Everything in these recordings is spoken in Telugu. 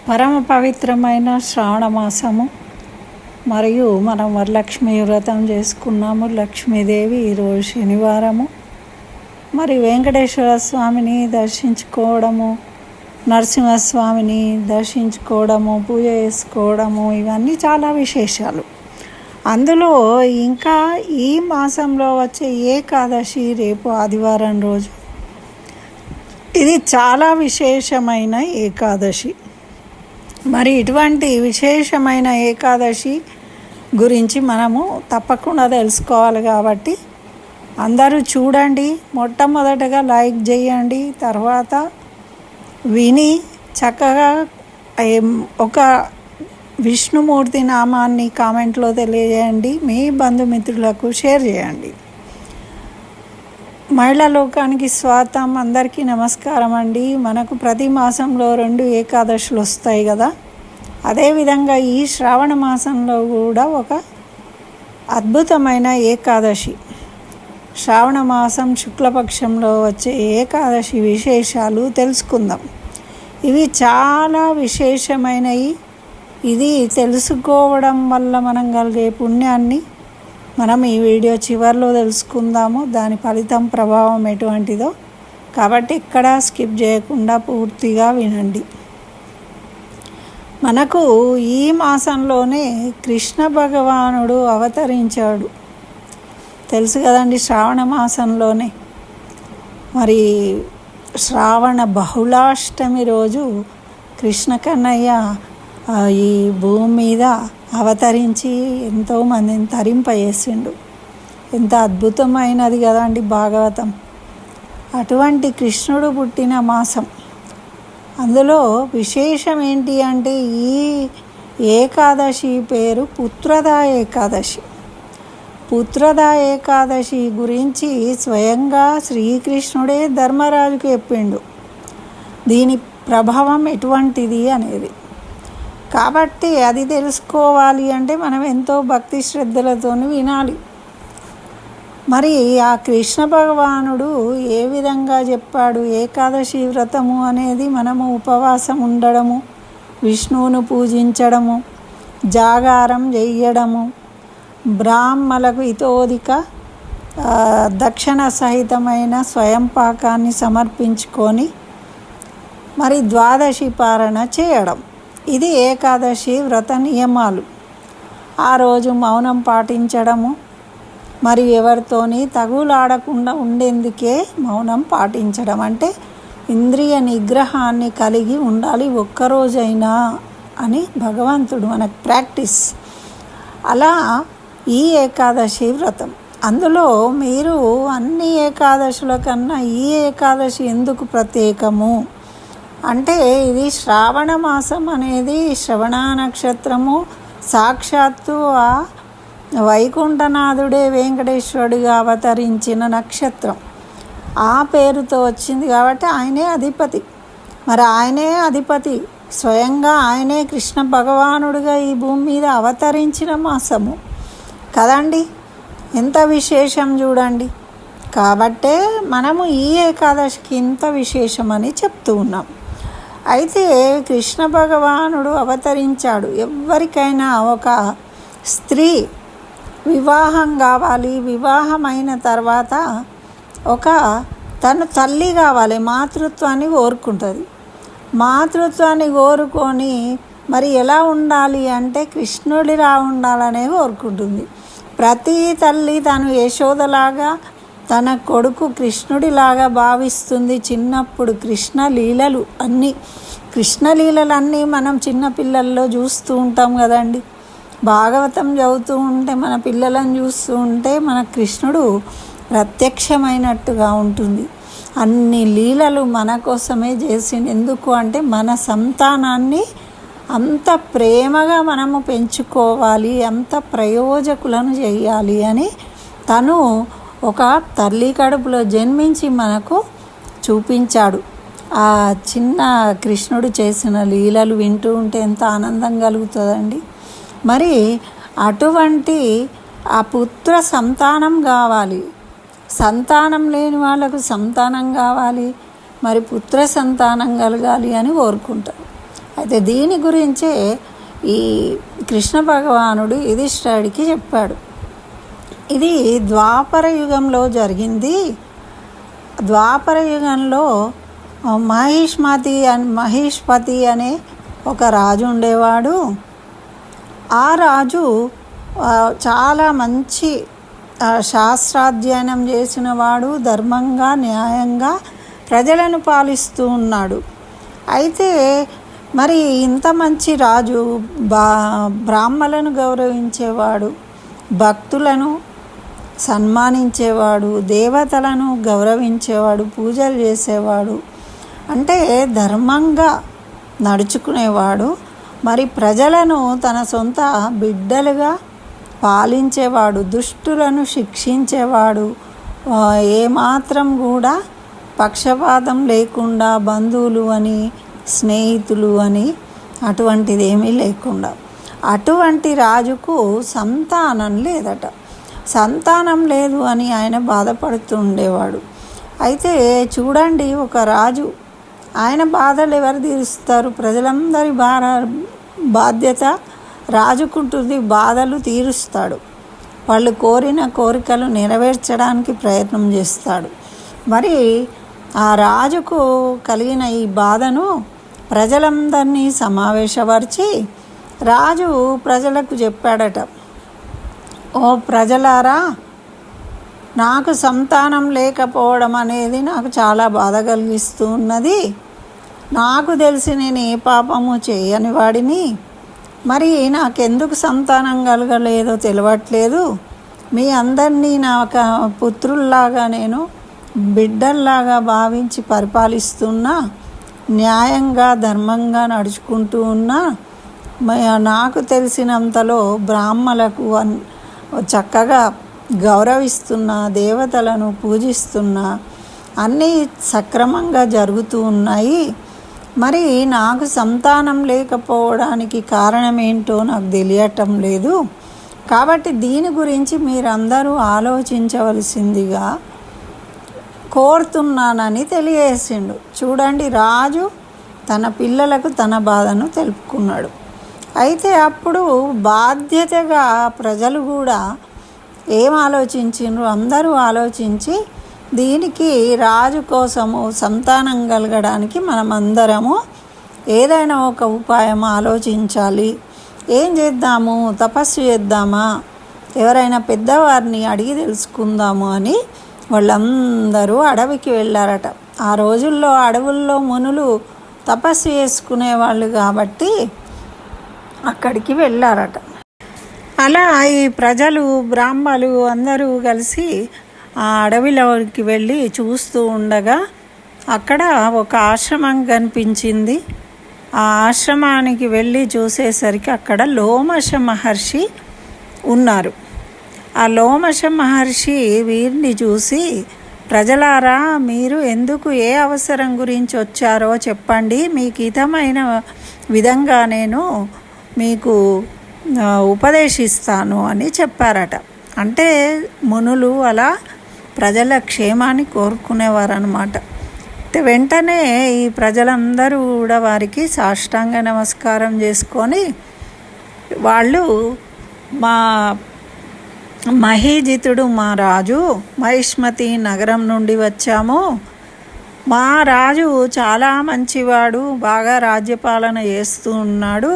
పరమ పవిత్రమైన శ్రావణ మాసము మరియు మనం వరలక్ష్మి వ్రతం చేసుకున్నాము. లక్ష్మీదేవి ఈరోజు శనివారము. మరి వెంకటేశ్వర స్వామిని దర్శించుకోవడము, నరసింహస్వామిని దర్శించుకోవడము, పూజ చేసుకోవడము, ఇవన్నీ చాలా విశేషాలు. అందులో ఇంకా ఈ మాసంలో వచ్చే ఏకాదశి రేపు ఆదివారం రోజు. ఇది చాలా విశేషమైన ఏకాదశి. మరి ఇటువంటి విశేషమైన ఏకాదశి గురించి మనము తప్పకుండా తెలుసుకోవాలి. కాబట్టి అందరూ చూడండి. మొట్టమొదటగా లైక్ చేయండి, తర్వాత విని చక్కగా ఒక విష్ణుమూర్తి నామాన్ని కామెంట్లో తెలియజేయండి. మీ బంధుమిత్రులకు షేర్ చేయండి. మహిళా లోకానికి స్వాగతం. అందరికీ నమస్కారం అండి. మనకు ప్రతి మాసంలో 2 ఏకాదశులు వస్తాయి కదా. అదేవిధంగా ఈ శ్రావణ మాసంలో కూడా ఒక అద్భుతమైన ఏకాదశి, శ్రావణ మాసం శుక్లపక్షంలో వచ్చే ఏకాదశి విశేషాలు తెలుసుకుందాం. ఇవి చాలా విశేషమైనవి. ఇది తెలుసుకోవడం వల్ల మనం కలిగే పుణ్యాన్ని మనం ఈ వీడియో చివరిలో తెలుసుకుందాము. దాని ఫలితం ప్రభావం ఎటువంటిదో. కాబట్టి ఇక్కడ స్కిప్ చేయకుండా పూర్తిగా వినండి. మనకు ఈ మాసంలోనే కృష్ణ భగవానుడు అవతరించాడు. తెలుసు కదండి, శ్రావణ మాసంలోనే. మరి శ్రావణ బహుళాష్టమి రోజు కృష్ణ కన్నయ్య ఈ భూమి మీద అవతరించి ఎంతోమందిని తరింపజేసిండు. ఎంత అద్భుతమైనది కదండి భాగవతం. అటువంటి కృష్ణుడు పుట్టిన మాసం. అందులో విశేషం ఏంటి అంటే ఈ ఏకాదశి పేరు పుత్రదా ఏకాదశి. పుత్రదా ఏకాదశి గురించి స్వయంగా శ్రీకృష్ణుడే ధర్మరాజుకు చెప్పిండు, దీని ప్రభావం ఎటువంటిది అనేది. కాబట్టి అది తెలుసుకోవాలి అంటే మనం ఎంతో భక్తి శ్రద్ధలతో వినాలి. మరి ఆ కృష్ణ భగవానుడు ఏ విధంగా చెప్పాడు ఏకాదశి వ్రతము అనేది? మనము ఉపవాసం ఉండడము, విష్ణువును పూజించడము, జాగారం చేయడము, బ్రాహ్మలకు ఇతోధిక దక్షిణ సహితమైన స్వయం పాకాన్ని సమర్పించుకొని మరి ద్వాదశి పారణ చేయడం. ఇది ఏకాదశి వ్రత నియమాలు. ఆ రోజు మౌనం పాటించడము, మరి ఎవరితోని తగులాడకుండా ఉండేందుకే మౌనం పాటించడం. అంటే ఇంద్రియ నిగ్రహాన్ని కలిగి ఉండాలి ఒక్కరోజైనా అని భగవంతుడు మనకు ప్రాక్టీస్. అలా ఈ ఏకాదశి వ్రతం. అందులో మీరు అన్ని ఏకాదశుల కన్నా ఈ ఏకాదశి ఎందుకు ప్రత్యేకము అంటే, ఇది శ్రావణ మాసం అనేది శ్రవణ నక్షత్రము. సాక్షాత్తు ఆ వైకుంఠనాథుడే వెంకటేశ్వరుడిగా అవతరించిన నక్షత్రం. ఆ పేరుతో వచ్చింది కాబట్టి ఆయనే అధిపతి. మరి ఆయనే అధిపతి, స్వయంగా ఆయనే కృష్ణ భగవానుడిగా ఈ భూమి మీద అవతరించిన మాసము కదండి. ఎంత విశేషం చూడండి. కాబట్టే మనము ఈ ఏకాదశికి ఇంత విశేషమని చెప్తూ ఉన్నాం. అయితే కృష్ణ భగవానుడు అవతరించాడు. ఎవరికైనా ఒక స్త్రీ వివాహం కావాలి, వివాహమైన తర్వాత తను తల్లి కావాలి, మాతృత్వాన్ని కోరుకుంటుంది. మాతృత్వాన్ని కోరుకొని మరి ఎలా ఉండాలి అంటే కృష్ణుడిలా ఉండాలనే కోరుకుంటుంది. ప్రతి తల్లి తను యశోదలాగా తన కొడుకు కృష్ణుడిలాగా భావిస్తుంది. చిన్నప్పుడు కృష్ణలీలలన్నీ మనం చిన్నపిల్లల్లో చూస్తూ ఉంటాం కదండి. భాగవతం చదువుతూ ఉంటే మన పిల్లలను చూస్తూ ఉంటే మన కృష్ణుడు ప్రత్యక్షమైనట్టుగా ఉంటుంది. అన్ని లీలలు మన కోసమే చేసింది. ఎందుకు అంటే మన సంతానాన్ని అంత ప్రేమగా మనము పెంచుకోవాలి, అంత ప్రయోజకులను చేయాలి అని తను ఒక తల్లి కడుపులో జన్మించి మనకు చూపించాడు. ఆ చిన్న కృష్ణుడు చేసిన లీలలు వింటూ ఉంటే ఎంత ఆనందం కలుగుతుందండి. మరి అటువంటి ఆ పుత్ర సంతానం కావాలి. సంతానం లేని వాళ్ళకు సంతానం కావాలి. మరి పుత్ర సంతానం కలగాలి అని కోరుకుంటారు. అయితే దీని గురించే ఈ కృష్ణ భగవానుడు యుధిష్ఠిరుడికి చెప్పాడు. ఇది ద్వాపర యుగంలో జరిగింది. ద్వాపర యుగంలో మహిష్పతి అనే ఒక రాజు ఉండేవాడు. ఆ రాజు చాలా మంచి శాస్త్రాధ్యయనం చేసినవాడు, ధర్మంగా న్యాయంగా ప్రజలను పాలిస్తూ ఉన్నాడు. అయితే మరి ఇంత మంచి రాజు బ్రాహ్మలను గౌరవించేవాడు, భక్తులను సన్మానించేవాడు, దేవతలను గౌరవించేవాడు, పూజలు చేసేవాడు, అంటే ధర్మంగా నడుచుకునేవాడు. మరి ప్రజలను తన సొంత బిడ్డలుగా పాలించేవాడు, దుష్టులను శిక్షించేవాడు, ఏమాత్రం కూడా పక్షపాతం లేకుండా బంధువులు అని స్నేహితులు అని అటువంటిది ఏమీ లేకుండా. అటువంటి రాజుకు సంతానం లేదట. సంతానం లేదు అని ఆయన బాధపడుతూ ఉండేవాడు. అయితే చూడండి, ఒక రాజు ఆయన బాధలు ఎవరు తీరుస్తారు? ప్రజలందరి బాధ్యత రాజుకుంటుంది, బాధలు తీరుస్తాడు. వాళ్ళు కోరిన కోరికలు నెరవేర్చడానికి ప్రయత్నం చేస్తాడు. మరి ఆ రాజుకు కలిగిన ఈ బాధను ప్రజలందరినీ సమావేశపరిచి రాజు ప్రజలకు చెప్పాడట, ఓ ప్రజలారా, నాకు సంతానం లేకపోవడం అనేది నాకు చాలా బాధ కలిగిస్తూ ఉన్నది. నాకు తెలిసి నేను ఏ పాపము చేయని వాడిని. మరి నాకెందుకు సంతానం కలగలేదో తెలియట్లేదు. మీ అందరినీ నాకు పుత్రుల్లాగా నేను బిడ్డల్లాగా భావించి పరిపాలిస్తున్నా, న్యాయంగా ధర్మంగా నడుచుకుంటూ ఉన్నా. నాకు తెలిసినంతలో బ్రాహ్మణులకు చక్కగా గౌరవిస్తున్నా, దేవతలను పూజిస్తున్నా, అన్నీ సక్రమంగా జరుగుతూ ఉన్నాయి. మరి నాకు సంతానం లేకపోవడానికి కారణం ఏంటో నాకు తెలియటం లేదు. కాబట్టి దీని గురించి మీరందరూ ఆలోచించవలసిందిగా కోరుతున్నానని తెలియజేసిండు. చూడండి, రాజు తన పిల్లలకు తన బాధను తెలుపుకున్నాడు. అయితే అప్పుడు బాధ్యతగా ప్రజలు కూడా ఏం ఆలోచించిండ్రు? అందరూ ఆలోచించి దీనికి రాజు కోసము సంతానం కలగడానికి మనం అందరము ఏదైనా ఒక ఉపాయం ఆలోచించాలి. ఏం చేద్దాము? తపస్సు చేద్దామా? ఎవరైనా పెద్దవారిని అడిగి తెలుసుకుందాము అని వాళ్ళందరూ అడవికి వెళ్ళారట. ఆ రోజుల్లో అడవుల్లో మునులు తపస్సు చేసుకునేవాళ్ళు కాబట్టి అక్కడికి వెళ్ళారట. అలా ఈ ప్రజలు, బ్రాహ్మలు అందరూ కలిసి ఆ అడవిలోకి వెళ్ళి చూస్తూ ఉండగా అక్కడ ఒక ఆశ్రమం కనిపించింది. ఆ ఆశ్రమానికి వెళ్ళి చూసేసరికి అక్కడ లోమశ మహర్షి ఉన్నారు. ఆ లోమశ మహర్షి వీరిని చూసి, ప్రజలారా, మీరు ఎందుకు, ఏ అవసరం గురించి వచ్చారో చెప్పండి, మీకు హితమైన విధంగా నేను మీకు ఉపదేశిస్తాను అని చెప్పారట. అంటే మునులు అలా ప్రజల క్షేమాన్ని కోరుకునేవారన్నమాట. వెంటనే ఈ ప్రజలందరూ కూడా వారికి సాష్టాంగ నమస్కారం చేసుకొని, వాళ్ళు మా మహీజితుడు మా రాజు మహిష్మతి నగరం నుండి వచ్చాము. మా రాజు చాలా మంచివాడు, బాగా రాజ్యపాలన చేస్తూ ఉన్నాడు.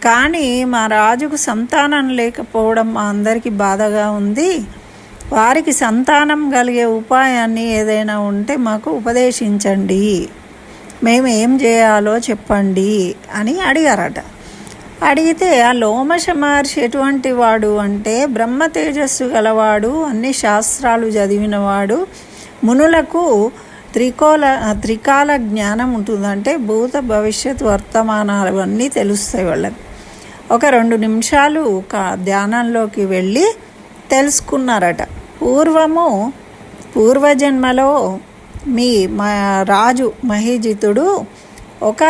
కానీ మా రాజుకు సంతానం లేకపోవడం మా అందరికీ బాధగా ఉంది. వారికి సంతానం కలిగే ఉపాయాన్ని ఏదైనా ఉంటే మాకు ఉపదేశించండి, మేము ఏం చేయాలో చెప్పండి అని అడిగారట. అడిగితే ఆ లోమశ మహర్షి ఎటువంటి వాడు అంటే బ్రహ్మ తేజస్సు గలవాడు, అన్ని శాస్త్రాలు చదివినవాడు, మునులకు త్రికాల జ్ఞానం ఉంటుంది. అంటే భూత భవిష్యత్ వర్తమానాలు అన్నీ తెలుస్తాయి వాళ్ళకి. ఒక 2 నిమిషాలు ధ్యానంలోకి వెళ్ళి తెలుసుకున్నారట. పూర్వజన్మలో మా రాజు మహీజితుడు ఒక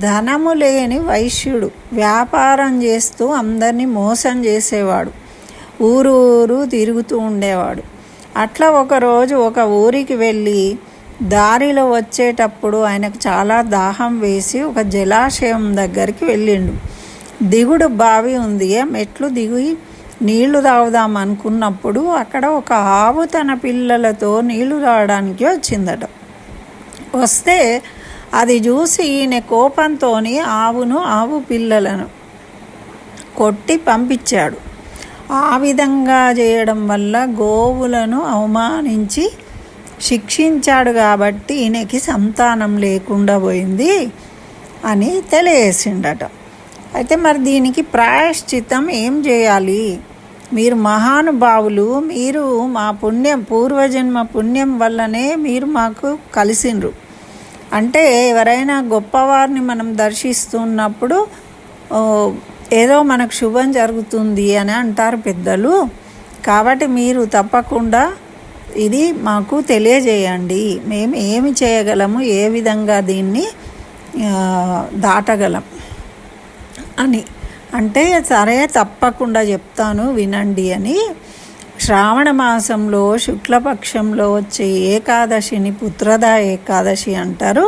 ధనము లేని వైశ్యుడు, వ్యాపారం చేస్తూ అందరినీ మోసం చేసేవాడు, ఊరు తిరుగుతూ ఉండేవాడు. అట్లా ఒకరోజు ఒక ఊరికి వెళ్ళి దారిలో వచ్చేటప్పుడు ఆయనకు చాలా దాహం వేసి ఒక జలాశయం దగ్గరికి వెళ్ళిండు. దిగుడు బావి ఉంది, మెట్లు దిగి నీళ్లు తాగుదాం అనుకున్నప్పుడు అక్కడ ఒక ఆవు తన పిల్లలతో నీళ్లు తాగడానికి వచ్చిందట. వస్తే అది చూసి ఈయన కోపంతో ఆవు పిల్లలను కొట్టి పంపించాడు. ఆ విధంగా చేయడం వల్ల గోవులను అవమానించి శిక్షించాడు కాబట్టి ఈయనకి సంతానం లేకుండా పోయింది అని తెలియజేసిండట. అయితే మరి దీనికి ప్రాయశ్చిత్తం ఏం చేయాలి? మీరు మహానుభావులు, మీరు మా పూర్వజన్మ పుణ్యం వల్లనే మీరు మాకు కలిసిండ్రు. అంటే ఎవరైనా గొప్పవారిని మనం దర్శిస్తున్నప్పుడు ఏదో మనకు శుభం జరుగుతుంది అని అంటారు పెద్దలు. కాబట్టి మీరు తప్పకుండా ఇది మాకు తెలియజేయండి, మేము ఏమి చేయగలము, ఏ విధంగా దీన్ని దాటగలం అని అంటే, సరే తప్పకుండా చెప్తాను వినండి అని శ్రావణ మాసంలో శుక్లపక్షంలో వచ్చే ఏకాదశిని పుత్రదా ఏకాదశి అంటారు.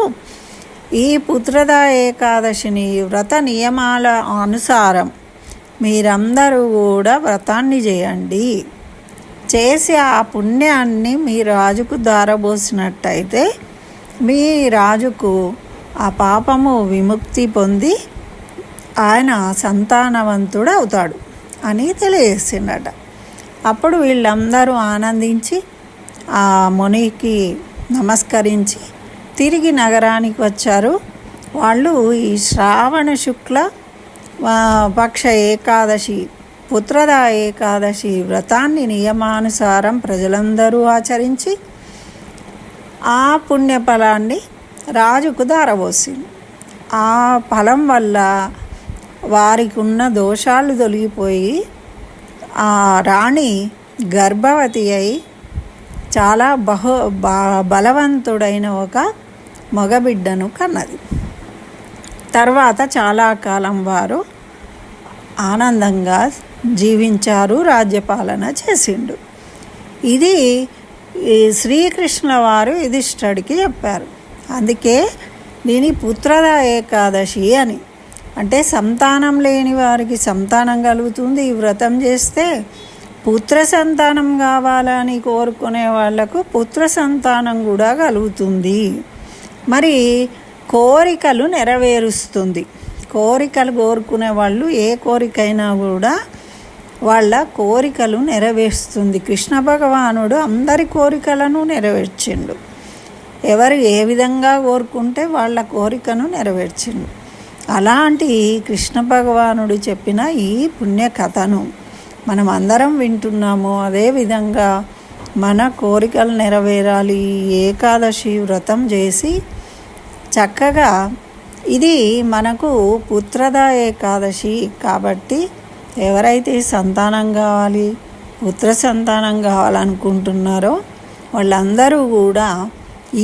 ఈ పుత్రదా ఏకాదశిని వ్రత నియమాల అనుసారం మీరందరూ కూడా వ్రతాన్ని చేయండి. చేసి ఆ పుణ్యాన్ని మీ రాజుకు దారబోసినట్టయితే మీ రాజుకు ఆ పాపము విముక్తి పొంది ఆయన సంతానవంతుడు అవుతాడు అని తెలియజేసిండట. అప్పుడు వీళ్ళందరూ ఆనందించి ఆ మునికి నమస్కరించి తిరిగి నగరానికి వచ్చారు. వాళ్ళు ఈ శ్రావణ శుక్ల పక్ష ఏకాదశి పుత్రదా ఏకాదశి వ్రతాన్ని నియమానుసారం ప్రజలందరూ ఆచరించి ఆ పుణ్యఫలాన్ని రాజుకు దారబోసింది. ఆ ఫలం వల్ల వారికి ఉన్న దోషాలు తొలగిపోయి ఆ రాణి గర్భవతి అయి చాలా బలవంతుడైన ఒక మగబిడ్డను కన్నది. తర్వాత చాలా కాలం వారు ఆనందంగా జీవించారు, రాజ్యపాలన చేసిండు. ఇది శ్రీకృష్ణ వారు యుధిష్ఠుడికి చెప్పారు. అందుకే దీని పుత్రదా ఏకాదశి అని. అంటే సంతానం లేని వారికి సంతానం కలుగుతుంది ఈ వ్రతం చేస్తే. పుత్ర సంతానం కావాలని కోరుకునే వాళ్లకు పుత్ర సంతానం కూడా కలుగుతుంది. మరి కోరికలు నెరవేరుస్తుంది. కోరికలు కోరుకునే వాళ్ళు ఏ కోరికైనా కూడా వాళ్ళ కోరికలు నెరవేరుస్తుంది. కృష్ణ భగవానుడు అందరి కోరికలను నెరవేర్చిండు. ఎవరు ఏ విధంగా కోరుకుంటే వాళ్ళ కోరికను నెరవేర్చిండు. అలాంటి కృష్ణ భగవానుడు చెప్పిన ఈ పుణ్యకథను మనం అందరం వింటున్నాము. అదేవిధంగా మన కోరికలు నెరవేరాలి. ఏకాదశి వ్రతం చేసి చక్కగా ఇది మనకు పుత్రదా ఏకాదశి కాబట్టి ఎవరైతే సంతానం కావాలి, పుత్ర సంతానం కావాలనుకుంటున్నారో వాళ్ళందరూ కూడా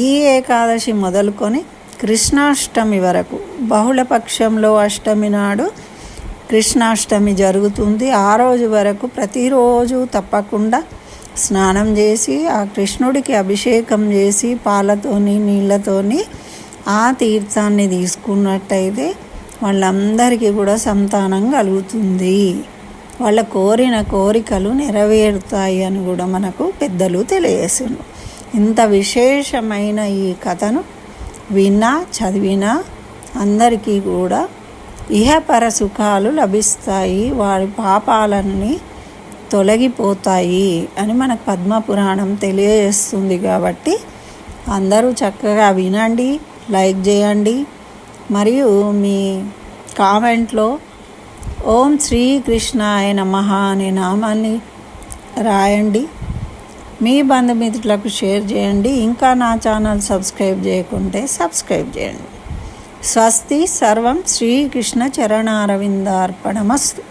ఈ ఏకాదశి మొదలుకొని కృష్ణాష్టమి వరకు, బహుళపక్షంలో అష్టమి నాడు కృష్ణాష్టమి జరుగుతుంది. ఆ రోజు వరకు ప్రతిరోజు తప్పకుండా స్నానం చేసి ఆ కృష్ణుడికి అభిషేకం చేసి పాలతోని నీళ్ళతోని ఆ తీర్థాన్ని తీసుకున్నట్టయితే వాళ్ళందరికీ కూడా సంతానం కలుగుతుంది. వాళ్ళ కోరిన కోరికలు నెరవేరుతాయి అని కూడా మనకు పెద్దలు తెలియజేసిండ్రు. ఇంత విశేషమైన ఈ కథను విన్నా చదివినా అందరికీ కూడా ఇహపర సుఖాలు లభిస్తాయి, వారి పాపాలన్నీ తొలగిపోతాయి అని మనకు పద్మపురాణం తెలియజేస్తుంది. కాబట్టి అందరూ చక్కగా వినండి, లైక్ చేయండి, మరియు మీ కామెంట్లో ఓం శ్రీకృష్ణాయ నమః అనే నామాన్ని రాయండి. మీ బంధుమిత్రులకు షేర్ చేయండి. ఇంకా నా ఛానల్ సబ్స్క్రైబ్ చేయకుంటే సబ్స్క్రైబ్ చేయండి. స్వస్తి. సర్వం శ్రీకృష్ణ చరణారవిందార్పణమస్తు.